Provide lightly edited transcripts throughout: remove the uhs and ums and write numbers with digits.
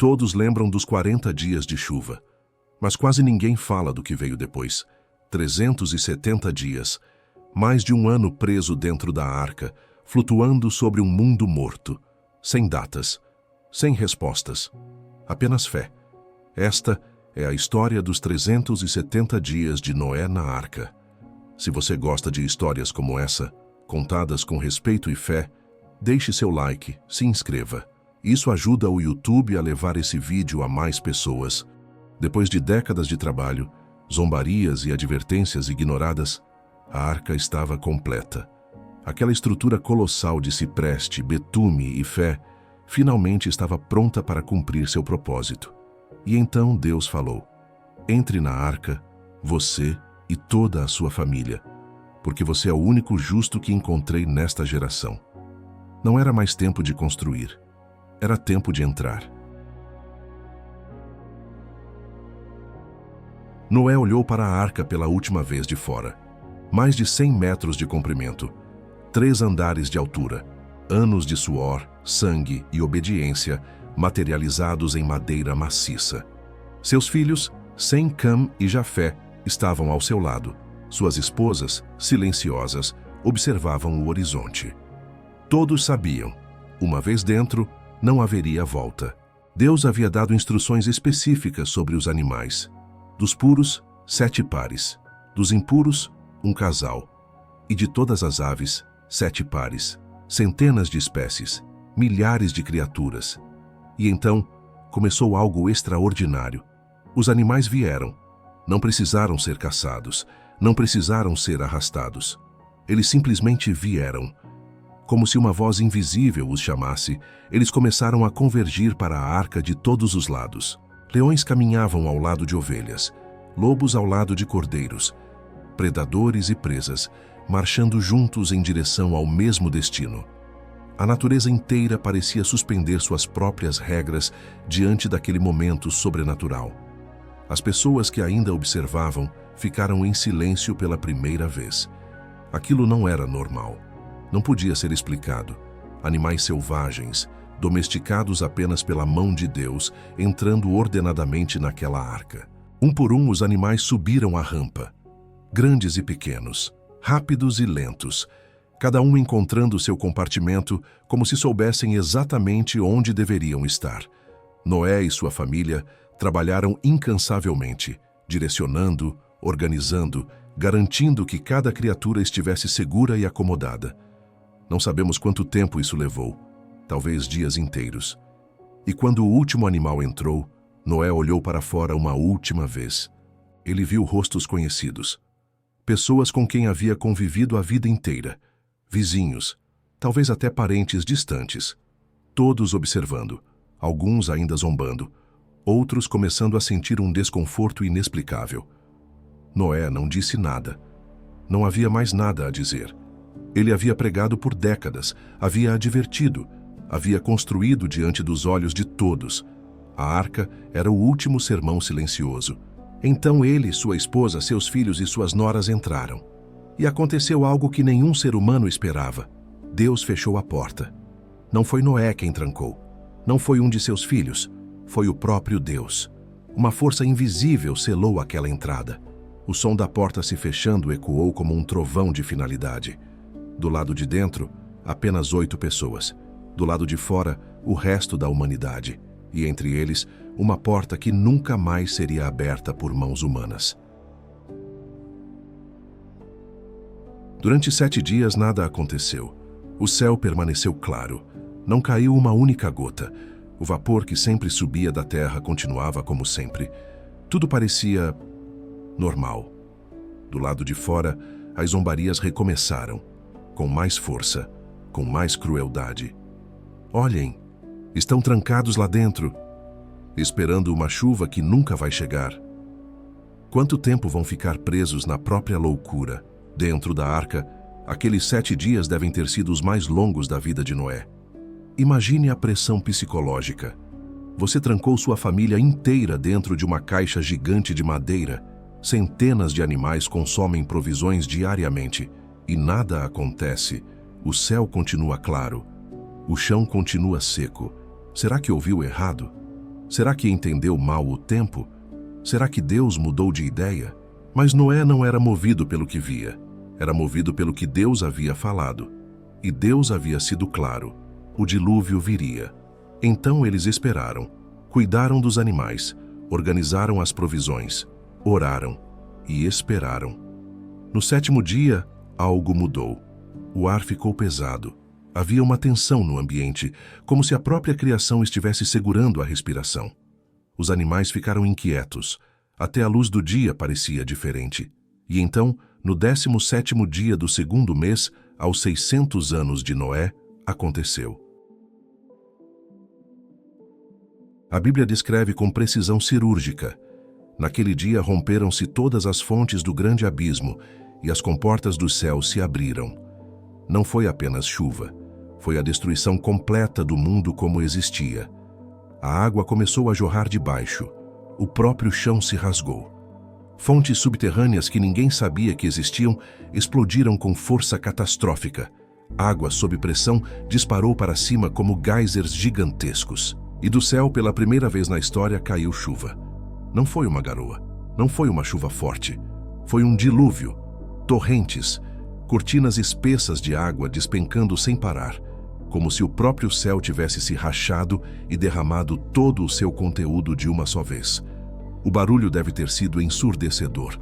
Todos lembram dos 40 dias de chuva, mas quase ninguém fala do que veio depois. 370 dias, mais de um ano preso dentro da arca, flutuando sobre um mundo morto, sem datas, sem respostas, apenas fé. Esta é a história dos 370 dias de Noé na arca. Se você gosta de histórias como essa, contadas com respeito e fé, deixe seu like, se inscreva. Isso ajuda o YouTube a levar esse vídeo a mais pessoas. Depois de décadas de trabalho, zombarias e advertências ignoradas, a arca estava completa. Aquela estrutura colossal de cipreste, betume e fé finalmente estava pronta para cumprir seu propósito. E então Deus falou: entre na arca, você e toda a sua família, porque você é o único justo que encontrei nesta geração. Não era mais tempo de construir, era tempo de entrar. Noé olhou para a arca pela última vez de fora. Mais de 100 metros de comprimento, 3 andares de altura, anos de suor, sangue e obediência materializados em madeira maciça. Seus filhos, Sem, Cam e Jafé, estavam ao seu lado. Suas esposas, silenciosas, observavam o horizonte. Todos sabiam, uma vez dentro, não haveria volta. Deus havia dado instruções específicas sobre os animais. Dos puros, 7 pares. Dos impuros, um casal. E de todas as aves, 7 pares. Centenas de espécies, milhares de criaturas. E então, começou algo extraordinário. Os animais vieram. Não precisaram ser caçados. Não precisaram ser arrastados. Eles simplesmente vieram. Como se uma voz invisível os chamasse, eles começaram a convergir para a arca de todos os lados. Leões caminhavam ao lado de ovelhas, lobos ao lado de cordeiros, predadores e presas, marchando juntos em direção ao mesmo destino. A natureza inteira parecia suspender suas próprias regras diante daquele momento sobrenatural. As pessoas que ainda observavam ficaram em silêncio pela primeira vez. Aquilo não era normal. Não podia ser explicado. Animais selvagens, domesticados apenas pela mão de Deus, entrando ordenadamente naquela arca. Um por um, os animais subiram a rampa. Grandes e pequenos, rápidos e lentos, cada um encontrando seu compartimento como se soubessem exatamente onde deveriam estar. Noé e sua família trabalharam incansavelmente, direcionando, organizando, garantindo que cada criatura estivesse segura e acomodada. Não sabemos quanto tempo isso levou, talvez dias inteiros. E quando o último animal entrou, Noé olhou para fora uma última vez. Ele viu rostos conhecidos. Pessoas com quem havia convivido a vida inteira. Vizinhos, talvez até parentes distantes. Todos observando, alguns ainda zombando, outros começando a sentir um desconforto inexplicável. Noé não disse nada. Não havia mais nada a dizer. Ele havia pregado por décadas, havia advertido, havia construído diante dos olhos de todos. A arca era o último sermão silencioso. Então ele, sua esposa, seus filhos e suas noras entraram. E aconteceu algo que nenhum ser humano esperava. Deus fechou a porta. Não foi Noé quem trancou. Não foi um de seus filhos. Foi o próprio Deus. Uma força invisível selou aquela entrada. O som da porta se fechando ecoou como um trovão de finalidade. Do lado de dentro, apenas 8 pessoas. Do lado de fora, o resto da humanidade. E entre eles, uma porta que nunca mais seria aberta por mãos humanas. Durante 7 dias nada aconteceu. O céu permaneceu claro. Não caiu uma única gota. O vapor que sempre subia da terra continuava como sempre. Tudo parecia normal. Do lado de fora, as zombarias recomeçaram. Com mais força, com mais crueldade. Olhem, estão trancados lá dentro, esperando uma chuva que nunca vai chegar. Quanto tempo vão ficar presos na própria loucura? Dentro da arca, aqueles 7 dias devem ter sido os mais longos da vida de Noé. Imagine a pressão psicológica. Você trancou sua família inteira dentro de uma caixa gigante de madeira. Centenas de animais consomem provisões diariamente. E nada acontece. O céu continua claro. O chão continua seco. Será que ouviu errado? Será que entendeu mal o tempo? Será que Deus mudou de ideia? Mas Noé não era movido pelo que via. Era movido pelo que Deus havia falado. E Deus havia sido claro. O dilúvio viria. Então eles esperaram, cuidaram dos animais, organizaram as provisões, oraram e esperaram. No 7º dia, algo mudou. O ar ficou pesado. Havia uma tensão no ambiente, como se a própria criação estivesse segurando a respiração. Os animais ficaram inquietos. Até a luz do dia parecia diferente. E então, no 17º dia do 2º mês, aos 600 anos de Noé, aconteceu. A Bíblia descreve com precisão cirúrgica. Naquele dia romperam-se todas as fontes do grande abismo e as comportas do céu se abriram. Não foi apenas chuva, foi a destruição completa do mundo como existia. A água começou a jorrar de baixo, o próprio chão se rasgou. Fontes subterrâneas que ninguém sabia que existiam explodiram com força catastrófica. Água sob pressão disparou para cima como geysers gigantescos. E do céu, pela primeira vez na história, caiu chuva. Não foi uma garoa, não foi uma chuva forte. Foi um dilúvio, torrentes, cortinas espessas de água despencando sem parar, como se o próprio céu tivesse se rachado e derramado todo o seu conteúdo de uma só vez. O barulho deve ter sido ensurdecedor.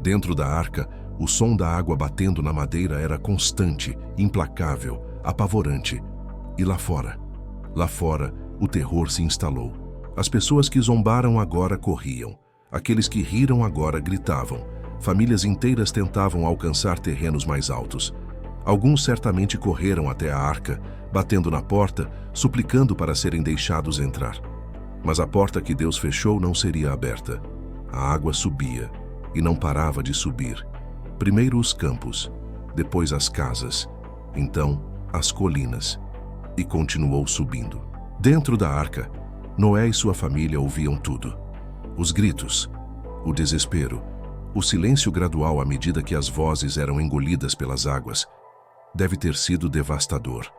Dentro da arca, o som da água batendo na madeira era constante, implacável, apavorante. E lá fora, o terror se instalou. As pessoas que zombaram agora corriam. Aqueles que riram agora gritavam. Famílias inteiras tentavam alcançar terrenos mais altos. Alguns certamente correram até a arca, batendo na porta, suplicando para serem deixados entrar. Mas a porta que Deus fechou não seria aberta. A água subia, e não parava de subir. Primeiro os campos, depois as casas, então as colinas, e continuou subindo. Dentro da arca, Noé e sua família ouviam tudo. Os gritos, o desespero, o silêncio gradual à medida que as vozes eram engolidas pelas águas. Deve ter sido devastador.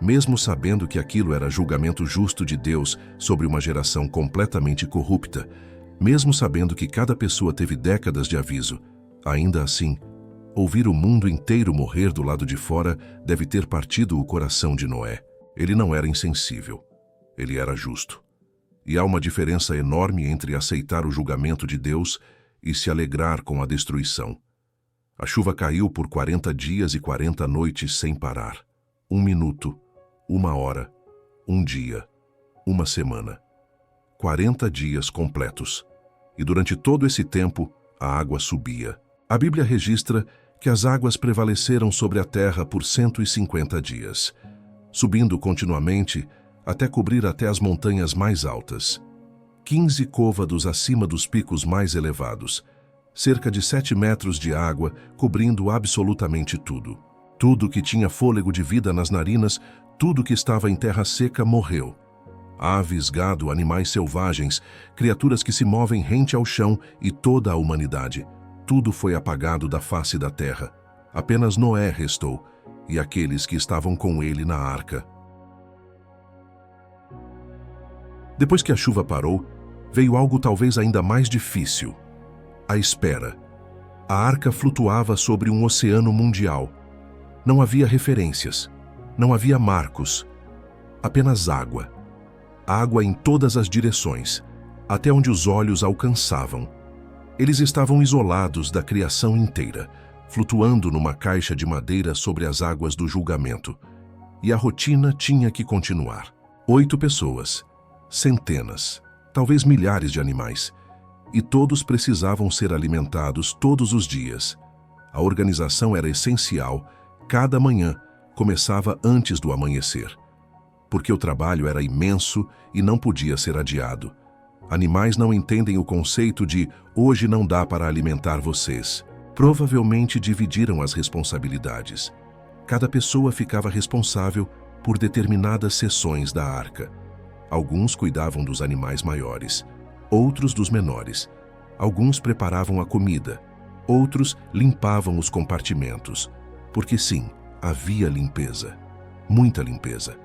Mesmo sabendo que aquilo era julgamento justo de Deus sobre uma geração completamente corrupta, mesmo sabendo que cada pessoa teve décadas de aviso, ainda assim, ouvir o mundo inteiro morrer do lado de fora deve ter partido o coração de Noé. Ele não era insensível. Ele era justo. E há uma diferença enorme entre aceitar o julgamento de Deus e se alegrar com a destruição. A chuva caiu por 40 dias e 40 noites sem parar. 1 minuto, 1 hora, 1 dia, 1 semana. 40 dias completos. E durante todo esse tempo, a água subia. A Bíblia registra que as águas prevaleceram sobre a terra por 150 dias, subindo continuamente até cobrir até as montanhas mais altas. 15 côvados acima dos picos mais elevados, cerca de 7 metros de água cobrindo absolutamente tudo. Tudo que tinha fôlego de vida nas narinas, tudo que estava em terra seca morreu. Aves, gado, animais selvagens, criaturas que se movem rente ao chão e toda a humanidade. Tudo foi apagado da face da terra. Apenas Noé restou, e aqueles que estavam com ele na arca. Depois que a chuva parou, veio algo talvez ainda mais difícil: a espera. A arca flutuava sobre um oceano mundial. Não havia referências, não havia marcos, apenas água. Água em todas as direções, até onde os olhos alcançavam. Eles estavam isolados da criação inteira, flutuando numa caixa de madeira sobre as águas do julgamento. E a rotina tinha que continuar. 8 pessoas, centenas, talvez milhares de animais, e todos precisavam ser alimentados todos os dias. A organização era essencial. Cada manhã começava antes do amanhecer, porque o trabalho era imenso e não podia ser adiado. Animais não entendem o conceito de hoje não dá para alimentar vocês. Provavelmente dividiram as responsabilidades. Cada pessoa ficava responsável por determinadas seções da arca. Alguns cuidavam dos animais maiores, outros dos menores. Alguns preparavam a comida, outros limpavam os compartimentos. Porque sim, havia limpeza, muita limpeza.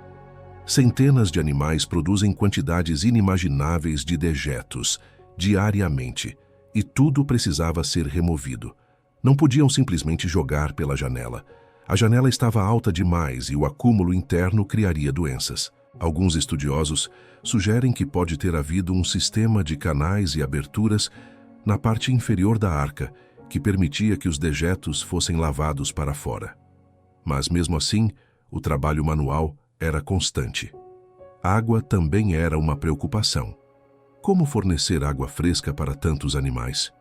Centenas de animais produzem quantidades inimagináveis de dejetos, diariamente, e tudo precisava ser removido. Não podiam simplesmente jogar pela janela. A janela estava alta demais e o acúmulo interno criaria doenças. Alguns estudiosos sugerem que pode ter havido um sistema de canais e aberturas na parte inferior da arca, que permitia que os dejetos fossem lavados para fora. Mas mesmo assim, o trabalho manual era constante. Água também era uma preocupação. Como fornecer água fresca para tantos animais?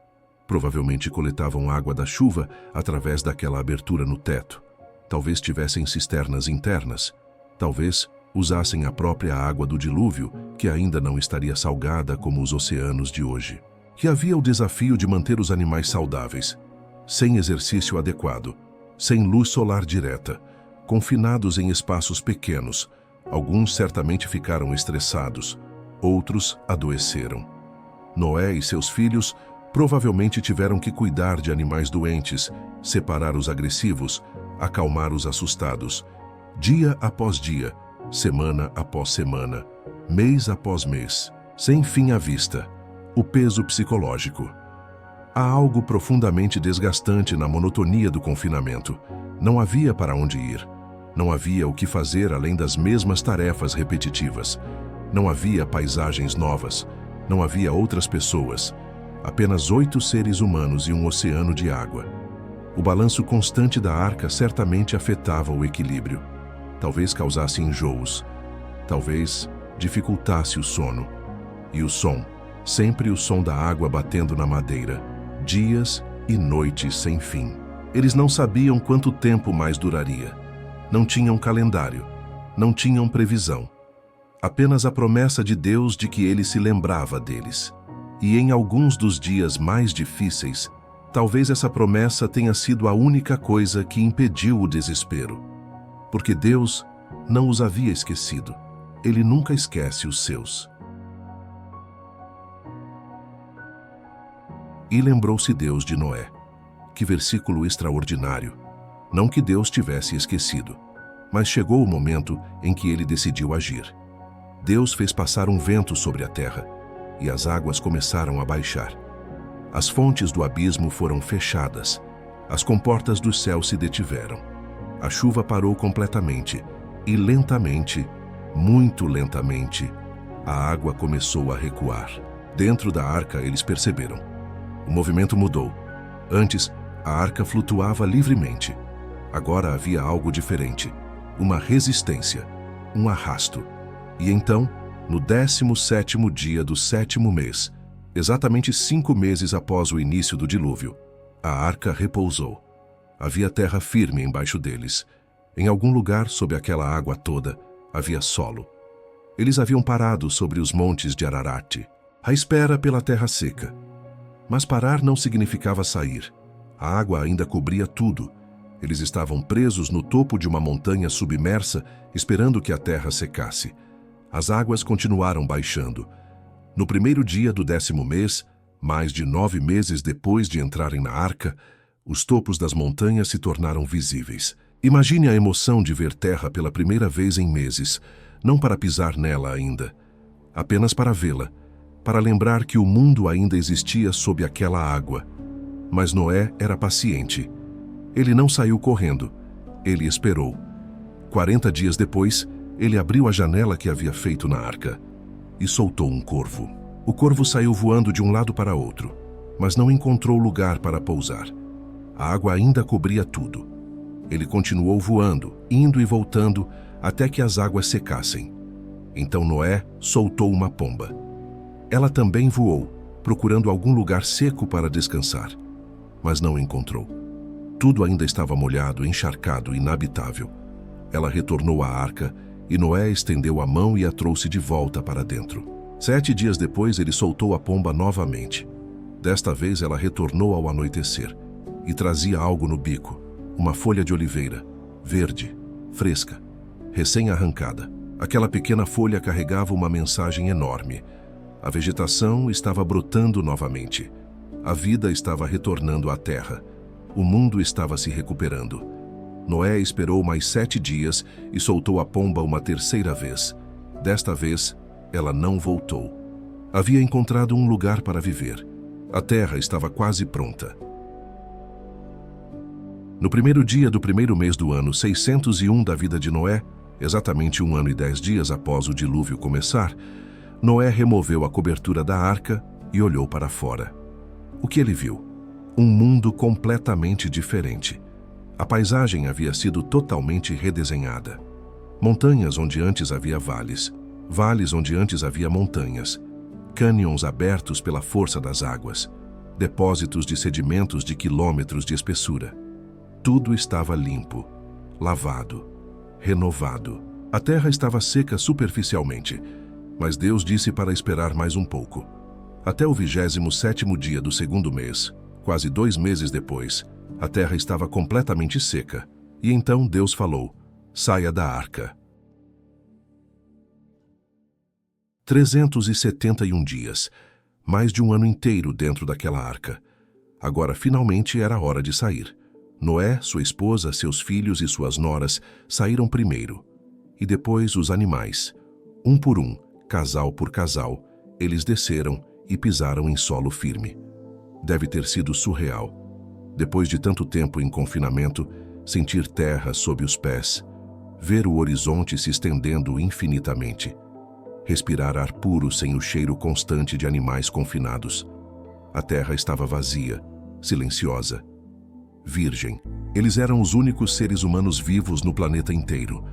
Provavelmente coletavam água da chuva através daquela abertura no teto. Talvez tivessem cisternas internas. Talvez usassem a própria água do dilúvio, que ainda não estaria salgada como os oceanos de hoje. Que havia o desafio de manter os animais saudáveis, sem exercício adequado, sem luz solar direta, confinados em espaços pequenos. Alguns certamente ficaram estressados, outros adoeceram. Noé e seus filhos provavelmente tiveram que cuidar de animais doentes, separar os agressivos, acalmar os assustados, dia após dia, semana após semana, mês após mês, sem fim à vista. O peso psicológico. Há algo profundamente desgastante na monotonia do confinamento. Não havia para onde ir. Não havia o que fazer além das mesmas tarefas repetitivas. Não havia paisagens novas. Não havia outras pessoas. Apenas 8 seres humanos e um oceano de água. O balanço constante da arca certamente afetava o equilíbrio. Talvez causasse enjoos. Talvez dificultasse o sono. E o som. Sempre o som da água batendo na madeira, dias e noites sem fim. Eles não sabiam quanto tempo mais duraria. Não tinham calendário, não tinham previsão. Apenas a promessa de Deus de que Ele se lembrava deles. E em alguns dos dias mais difíceis, talvez essa promessa tenha sido a única coisa que impediu o desespero. Porque Deus não os havia esquecido. Ele nunca esquece os seus. E lembrou-se Deus de Noé. Que versículo extraordinário! Não que Deus tivesse esquecido, mas chegou o momento em que ele decidiu agir. Deus fez passar um vento sobre a terra, e as águas começaram a baixar. As fontes do abismo foram fechadas, as comportas do céu se detiveram. A chuva parou completamente, e lentamente, muito lentamente, a água começou a recuar. Dentro da arca eles perceberam. O movimento mudou. Antes, a arca flutuava livremente. Agora havia algo diferente. Uma resistência, um arrasto. E então, no 17º dia do 7º mês, exatamente 5 meses após o início do dilúvio, a arca repousou. Havia terra firme embaixo deles. Em algum lugar, sob aquela água toda, havia solo. Eles haviam parado sobre os montes de Ararat, à espera pela terra seca. Mas parar não significava sair. A água ainda cobria tudo. Eles estavam presos no topo de uma montanha submersa, esperando que a terra secasse. As águas continuaram baixando. No primeiro dia do 10º mês, mais de 9 meses depois de entrarem na arca, os topos das montanhas se tornaram visíveis. Imagine a emoção de ver terra pela primeira vez em meses, não para pisar nela ainda, apenas para vê-la, para lembrar que o mundo ainda existia sob aquela água. Mas Noé era paciente. Ele não saiu correndo. Ele esperou. 40 dias depois, ele abriu a janela que havia feito na arca e soltou um corvo. O corvo saiu voando de um lado para outro, mas não encontrou lugar para pousar. A água ainda cobria tudo. Ele continuou voando, indo e voltando, até que as águas secassem. Então Noé soltou uma pomba. Ela também voou, procurando algum lugar seco para descansar, mas não encontrou. Tudo ainda estava molhado, encharcado, inabitável. Ela retornou à arca e Noé estendeu a mão e a trouxe de volta para dentro. 7 dias depois, ele soltou a pomba novamente. Desta vez, ela retornou ao anoitecer e trazia algo no bico, uma folha de oliveira, verde, fresca, recém-arrancada. Aquela pequena folha carregava uma mensagem enorme. A vegetação estava brotando novamente. A vida estava retornando à terra. O mundo estava se recuperando. Noé esperou mais 7 dias e soltou a pomba uma terceira vez. Desta vez, ela não voltou. Havia encontrado um lugar para viver. A terra estava quase pronta. No primeiro dia do primeiro mês do ano 601 da vida de Noé, exatamente 1 ano e 10 dias após o dilúvio começar, Noé removeu a cobertura da arca e olhou para fora. O que ele viu? Um mundo completamente diferente. A paisagem havia sido totalmente redesenhada. Montanhas onde antes havia vales, vales onde antes havia montanhas, cânions abertos pela força das águas, depósitos de sedimentos de quilômetros de espessura. Tudo estava limpo, lavado, renovado. A terra estava seca superficialmente, mas Deus disse para esperar mais um pouco. Até o 27º dia do segundo mês, quase 2 meses depois, a terra estava completamente seca, e então Deus falou: saia da arca. 371 dias, mais de 1 ano inteiro dentro daquela arca. Agora finalmente era hora de sair. Noé, sua esposa, seus filhos e suas noras saíram primeiro, e depois os animais. Um por um, casal por casal, eles desceram e pisaram em solo firme. Deve ter sido surreal. Depois de tanto tempo em confinamento, sentir terra sob os pés, ver o horizonte se estendendo infinitamente, respirar ar puro sem o cheiro constante de animais confinados. A terra estava vazia, silenciosa, virgem. Eles eram os únicos seres humanos vivos no planeta inteiro.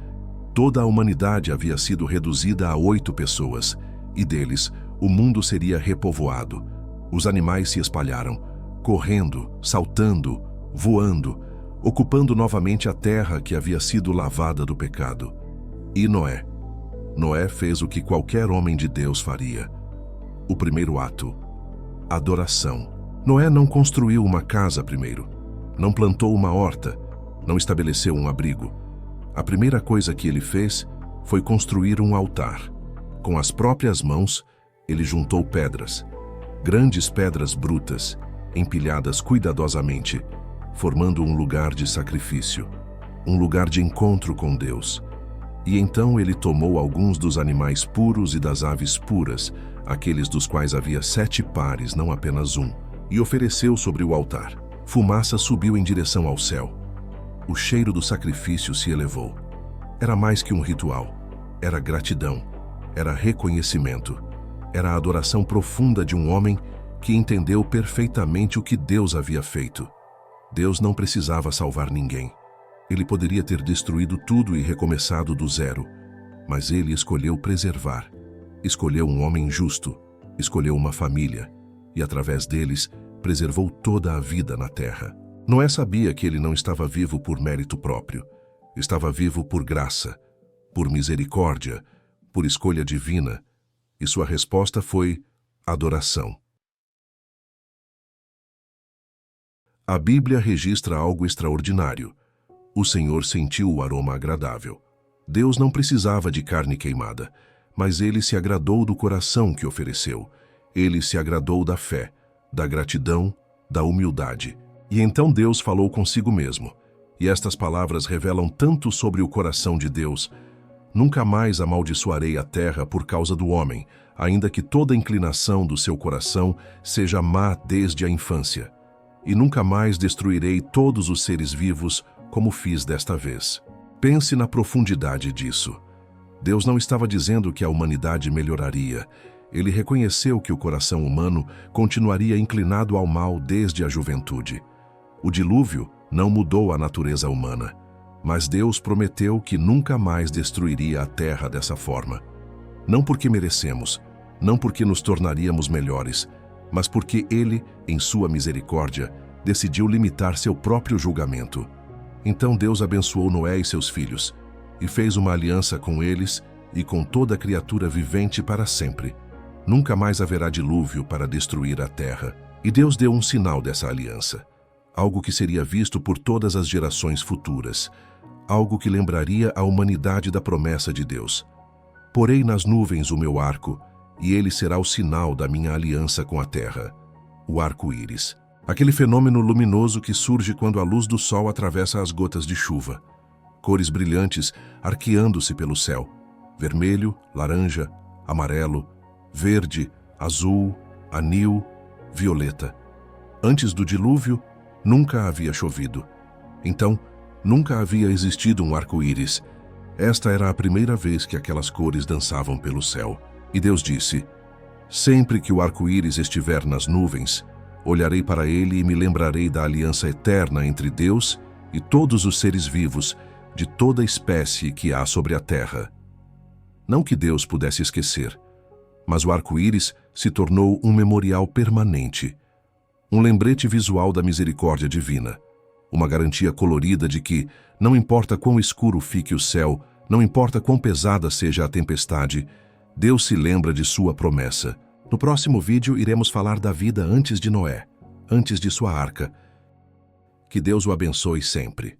Toda a humanidade havia sido reduzida a 8 pessoas, e deles, o mundo seria repovoado. Os animais se espalharam, correndo, saltando, voando, ocupando novamente a terra que havia sido lavada do pecado. E Noé? Noé fez o que qualquer homem de Deus faria. O primeiro ato: adoração. Noé não construiu uma casa primeiro, não plantou uma horta, não estabeleceu um abrigo. A primeira coisa que ele fez foi construir um altar. Com as próprias mãos, ele juntou pedras, grandes pedras brutas, empilhadas cuidadosamente, formando um lugar de sacrifício, um lugar de encontro com Deus. E então ele tomou alguns dos animais puros e das aves puras, aqueles dos quais havia 7 pares, não apenas um, e ofereceu sobre o altar. Fumaça subiu em direção ao céu. O cheiro do sacrifício se elevou. Era mais que um ritual. Era gratidão. Era reconhecimento. Era a adoração profunda de um homem que entendeu perfeitamente o que Deus havia feito. Deus não precisava salvar ninguém. Ele poderia ter destruído tudo e recomeçado do zero, mas ele escolheu preservar. Escolheu um homem justo, escolheu uma família, e através deles preservou toda a vida na terra. Noé sabia que ele não estava vivo por mérito próprio. Estava vivo por graça, por misericórdia, por escolha divina, e sua resposta foi adoração. A Bíblia registra algo extraordinário. O Senhor sentiu o aroma agradável. Deus não precisava de carne queimada, mas ele se agradou do coração que ofereceu. Ele se agradou da fé, da gratidão, da humildade. E então Deus falou consigo mesmo. E estas palavras revelam tanto sobre o coração de Deus. Nunca mais amaldiçoarei a terra por causa do homem, ainda que toda inclinação do seu coração seja má desde a infância. E nunca mais destruirei todos os seres vivos como fiz desta vez. Pense na profundidade disso. Deus não estava dizendo que a humanidade melhoraria. Ele reconheceu que o coração humano continuaria inclinado ao mal desde a juventude. O dilúvio não mudou a natureza humana, mas Deus prometeu que nunca mais destruiria a terra dessa forma. Não porque merecemos, não porque nos tornaríamos melhores, mas porque Ele, em sua misericórdia, decidiu limitar seu próprio julgamento. Então Deus abençoou Noé e seus filhos, e fez uma aliança com eles e com toda criatura vivente para sempre. Nunca mais haverá dilúvio para destruir a terra. E Deus deu um sinal dessa aliança, algo que seria visto por todas as gerações futuras, algo que lembraria a humanidade da promessa de Deus. Porei nas nuvens o meu arco, e ele será o sinal da minha aliança com a terra, o arco-íris. Aquele fenômeno luminoso que surge quando a luz do sol atravessa as gotas de chuva. Cores brilhantes arqueando-se pelo céu. Vermelho, laranja, amarelo, verde, azul, anil, violeta. Antes do dilúvio, nunca havia chovido. Então, nunca havia existido um arco-íris. Esta era a primeira vez que aquelas cores dançavam pelo céu. E Deus disse: sempre que o arco-íris estiver nas nuvens, olharei para ele e me lembrarei da aliança eterna entre Deus e todos os seres vivos, de toda espécie que há sobre a terra. Não que Deus pudesse esquecer, mas o arco-íris se tornou um memorial permanente, um lembrete visual da misericórdia divina, uma garantia colorida de que, não importa quão escuro fique o céu, não importa quão pesada seja a tempestade, Deus se lembra de sua promessa. No próximo vídeo iremos falar da vida antes de Noé, antes de sua arca. Que Deus o abençoe sempre.